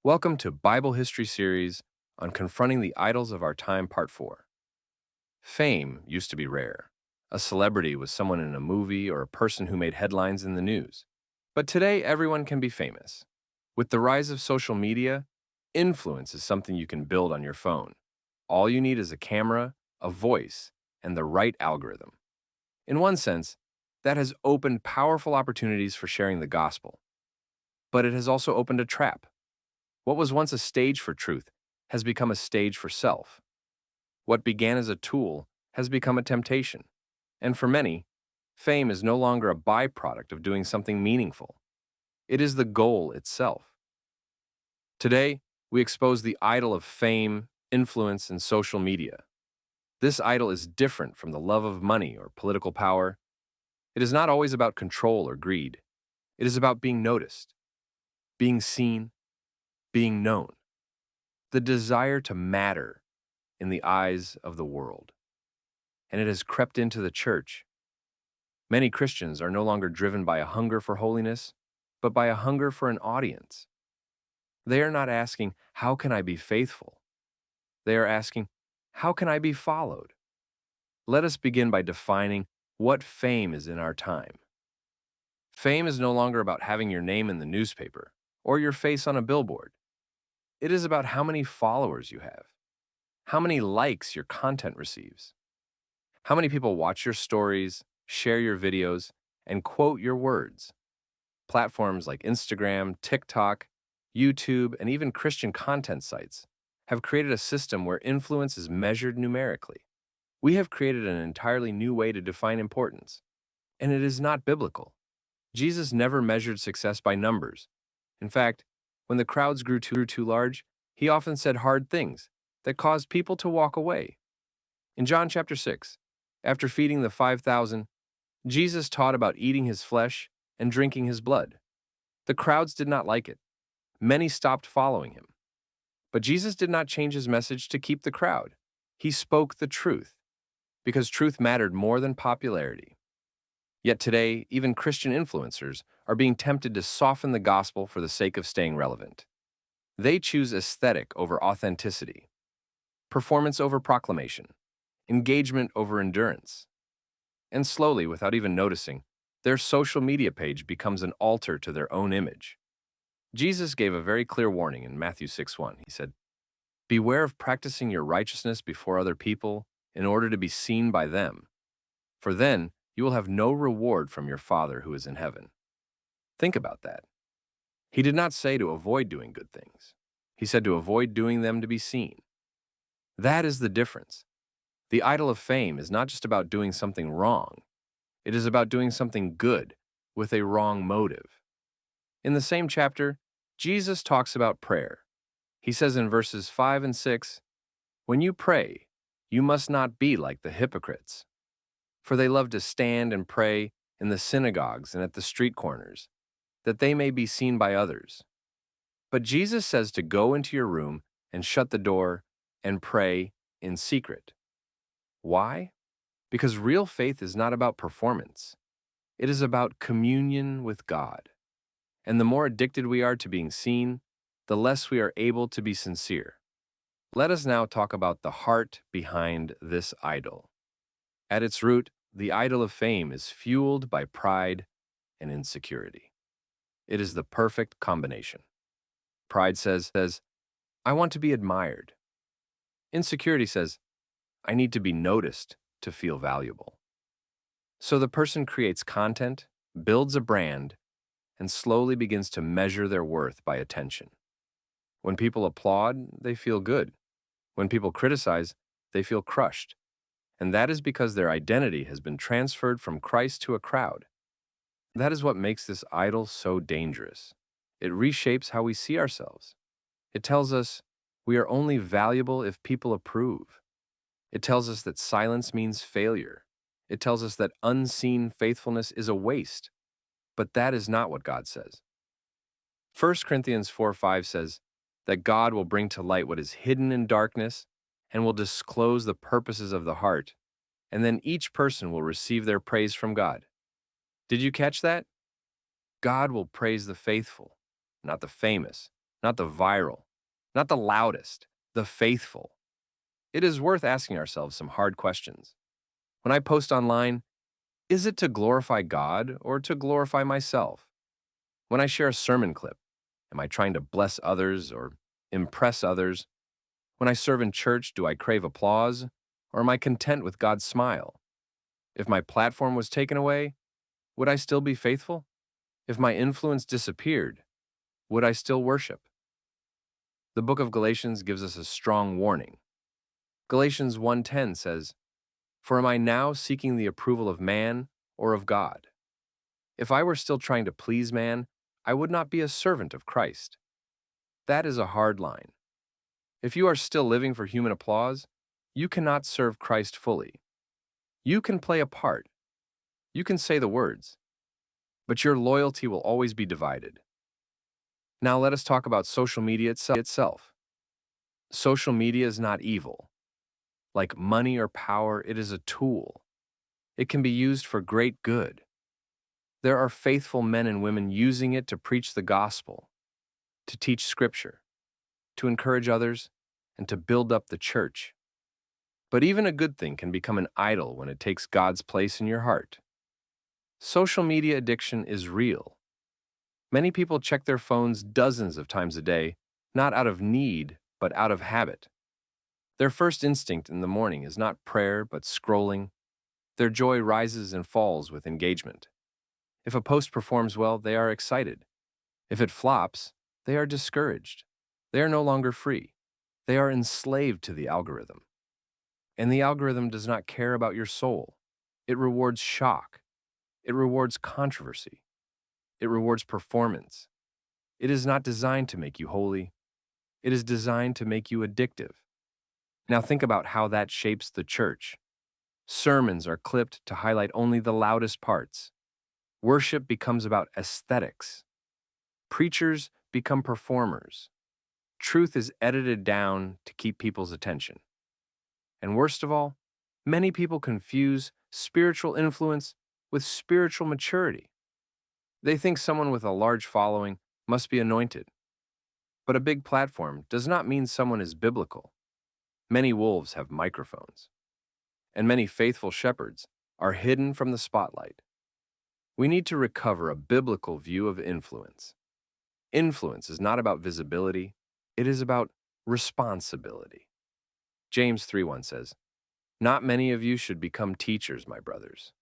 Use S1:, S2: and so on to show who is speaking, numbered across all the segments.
S1: Welcome to Bible History Series on Confronting the Idols of Our Time, Part 4. Fame used to be rare. A celebrity was someone in a movie or a person who made headlines in the news. But today, everyone can be famous. With the rise of social media, influence is something you can build on your phone. All you need is a camera, a voice, and the right algorithm. In one sense, that has opened powerful opportunities for sharing the gospel. But it has also opened a trap. What was once a stage for truth has become a stage for self. What began as a tool has become a temptation. And for many, fame is no longer a byproduct of doing something meaningful. It is the goal itself. Today, we expose the idol of fame, influence, and social media. This idol is different from the love of money or political power. It is not always about control or greed. It is about being noticed, being seen, being known. The desire to matter in the eyes of the world. And it has crept into the church. Many Christians are no longer driven by a hunger for holiness, but by a hunger for an audience. They are not asking, how can I be faithful? They are asking, how can I be followed? Let us begin by defining what fame is in our time. Fame is no longer about having your name in the newspaper or your face on a billboard. It is about how many followers you have, how many likes your content receives, how many people watch your stories, share your videos, and quote your words. Platforms like Instagram, TikTok, YouTube, and even Christian content sites have created a system where influence is measured numerically. We have created an entirely new way to define importance, and it is not biblical. Jesus never measured success by numbers. In fact, when the crowds grew too large, he often said hard things that caused people to walk away. In John chapter 6, after feeding the 5,000, Jesus taught about eating his flesh and drinking his blood. The crowds did not like it. Many stopped following him. But Jesus did not change his message to keep the crowd. He spoke the truth, because truth mattered more than popularity. Yet today, even Christian influencers are being tempted to soften the gospel for the sake of staying relevant. They choose aesthetic over authenticity, performance over proclamation, engagement over endurance. And slowly, without even noticing, their social media page becomes an altar to their own image. Jesus gave a very clear warning in Matthew 6:1. He said, "Beware of practicing your righteousness before other people in order to be seen by them, for then you will have no reward from your Father who is in heaven." Think about that. He did not say to avoid doing good things. He said to avoid doing them to be seen. That is the difference. The idol of fame is not just about doing something wrong. It is about doing something good with a wrong motive. In the same chapter, Jesus talks about prayer. He says in verses 5 and 6, "When you pray, you must not be like the hypocrites, for they love to stand and pray in the synagogues and at the street corners, that they may be seen by others. But Jesus says to go into your room and shut the door and pray in secret." Why? Because real faith is not about performance. It is about communion with God. And the more addicted we are to being seen, the less we are able to be sincere. Let us now talk about the heart behind this idol. At its root, the idol of fame is fueled by pride and insecurity. It is the perfect combination. Pride says, I want to be admired. Insecurity says, I need to be noticed to feel valuable. So the person creates content, builds a brand, and slowly begins to measure their worth by attention. When people applaud, they feel good. When people criticize, they feel crushed. And that is because their identity has been transferred from Christ to a crowd. That is what makes this idol so dangerous. It reshapes how we see ourselves. It tells us we are only valuable if people approve. It tells us that silence means failure. It tells us that unseen faithfulness is a waste. But that is not what God says. 1 Corinthians 4:5 says that God will bring to light what is hidden in darkness and will disclose the purposes of the heart, and then each person will receive their praise from God. Did you catch that? God will praise the faithful, not the famous, not the viral, not the loudest, the faithful. It is worth asking ourselves some hard questions. When I post online, is it to glorify God or to glorify myself? When I share a sermon clip, am I trying to bless others or impress others? When I serve in church, do I crave applause or am I content with God's smile? If my platform was taken away, would I still be faithful? If my influence disappeared, would I still worship? The book of Galatians gives us a strong warning. Galatians 1:10 says, "For am I now seeking the approval of man or of God? If I were still trying to please man, I would not be a servant of Christ." That is a hard line. If you are still living for human applause, you cannot serve Christ fully. You can play a part. You can say the words, but your loyalty will always be divided. Now let us talk about social media itself. Social media is not evil. Like money or power, it is a tool. It can be used for great good. There are faithful men and women using it to preach the gospel, to teach scripture, to encourage others, and to build up the church. But even a good thing can become an idol when it takes God's place in your heart. Social media addiction is real. Many people check their phones dozens of times a day, not out of need, but out of habit. Their first instinct in the morning is not prayer, but scrolling. Their joy rises and falls with engagement. If a post performs well, they are excited. If it flops, they are discouraged. They are no longer free. They are enslaved to the algorithm. And the algorithm does not care about your soul. It rewards shock. It rewards controversy. It rewards performance. It is not designed to make you holy. It is designed to make you addictive. Now think about how that shapes the church. Sermons are clipped to highlight only the loudest parts. Worship becomes about aesthetics. Preachers become performers. Truth is edited down to keep people's attention. And worst of all, many people confuse spiritual influence with spiritual maturity. They think someone with a large following must be anointed. But a big platform does not mean someone is biblical. Many wolves have microphones, and many faithful shepherds are hidden from the spotlight. We need to recover a biblical view of influence. Influence is not about visibility, it is about responsibility. James 3:1 says, "Not many of you should become teachers, my brothers,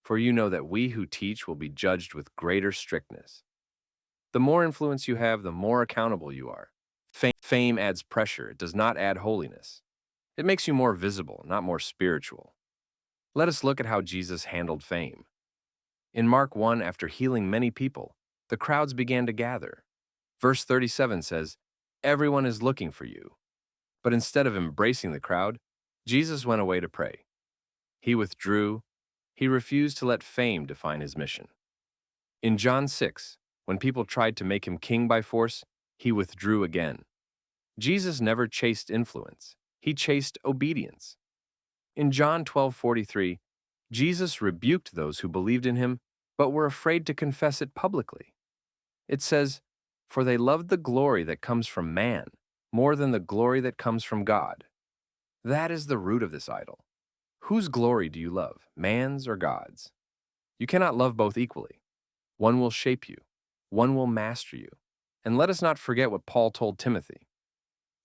S1: for you know that we who teach will be judged with greater strictness." The more influence you have, the more accountable you are. Fame adds pressure, it does not add holiness. It makes you more visible, not more spiritual. Let us look at how Jesus handled fame. In Mark 1, after healing many people, the crowds began to gather. Verse 37 says, "Everyone is looking for you." But instead of embracing the crowd, Jesus went away to pray. He withdrew. He refused to let fame define his mission. In John 6, when people tried to make him king by force, he withdrew again. Jesus never chased influence. He chased obedience. In John 12:43, Jesus rebuked those who believed in him, but were afraid to confess it publicly. It says, "For they loved the glory that comes from man more than the glory that comes from God." That is the root of this idol. Whose glory do you love, man's or God's? You cannot love both equally. One will shape you, one will master you. And let us not forget what Paul told Timothy.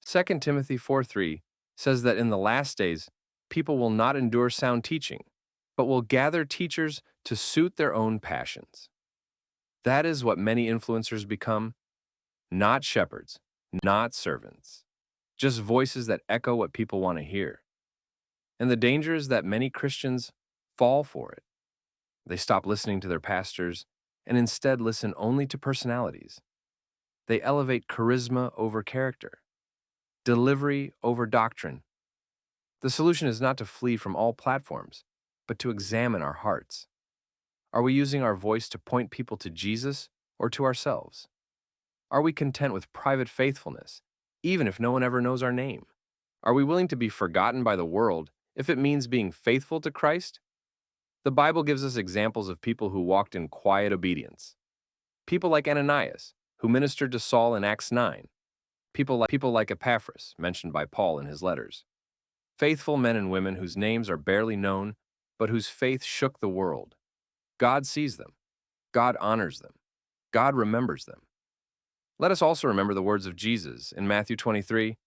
S1: 2 Timothy 4:3 says that in the last days, people will not endure sound teaching, but will gather teachers to suit their own passions. That is what many influencers become, not shepherds, not servants, just voices that echo what people want to hear. And the danger is that many Christians fall for it. They stop listening to their pastors and instead listen only to personalities. They elevate charisma over character, delivery over doctrine. The solution is not to flee from all platforms, but to examine our hearts. Are we using our voice to point people to Jesus or to ourselves? Are we content with private faithfulness, even if no one ever knows our name? Are we willing to be forgotten by the world if it means being faithful to Christ? The Bible gives us examples of people who walked in quiet obedience. People like Ananias, who ministered to Saul in Acts 9. People like Epaphras, mentioned by Paul in his letters. Faithful men and women whose names are barely known, but whose faith shook the world. God sees them. God honors them. God remembers them. Let us also remember the words of Jesus in Matthew 23.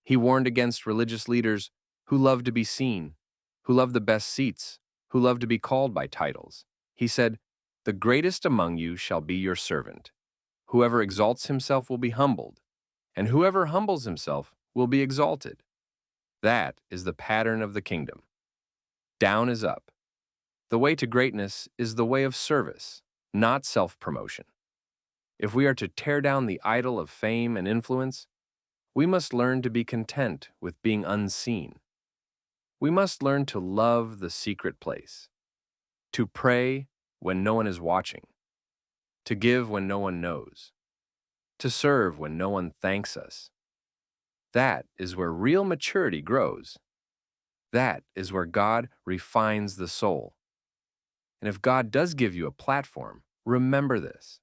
S1: He warned against religious leaders who love to be seen, who love the best seats, who love to be called by titles. He said, "The greatest among you shall be your servant. Whoever exalts himself will be humbled, and whoever humbles himself will be exalted." That is the pattern of the kingdom. Down is up. The way to greatness is the way of service, not self-promotion. If we are to tear down the idol of fame and influence, we must learn to be content with being unseen. We must learn to love the secret place, to pray when no one is watching, to give when no one knows, to serve when no one thanks us. That is where real maturity grows. That is where God refines the soul. And if God does give you a platform, remember this.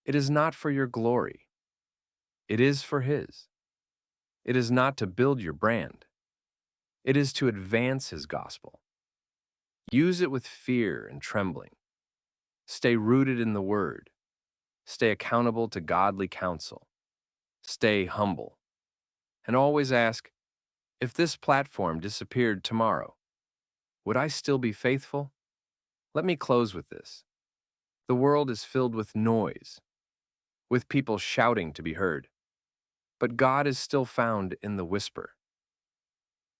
S1: It is not for your glory. It is for His. It is not to build your brand. It is to advance His gospel. Use it with fear and trembling. Stay rooted in the Word. Stay accountable to godly counsel. Stay humble. And always ask, if this platform disappeared tomorrow, would I still be faithful? Let me close with this. The world is filled with noise, with people shouting to be heard. But God is still found in the whisper.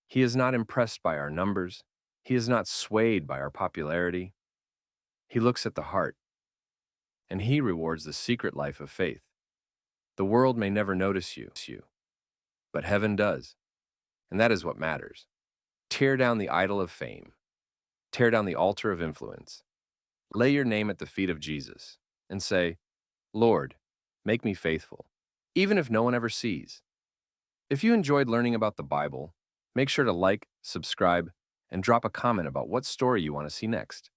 S1: He is not impressed by our numbers. He is not swayed by our popularity. He looks at the heart, and He rewards the secret life of faith. The world may never notice you, but heaven does, and that is what matters. Tear down the idol of fame. Tear down the altar of influence. Lay your name at the feet of Jesus and say, "Lord, make me faithful, even if no one ever sees." If you enjoyed learning about the Bible, make sure to like, subscribe, and drop a comment about what story you want to see next.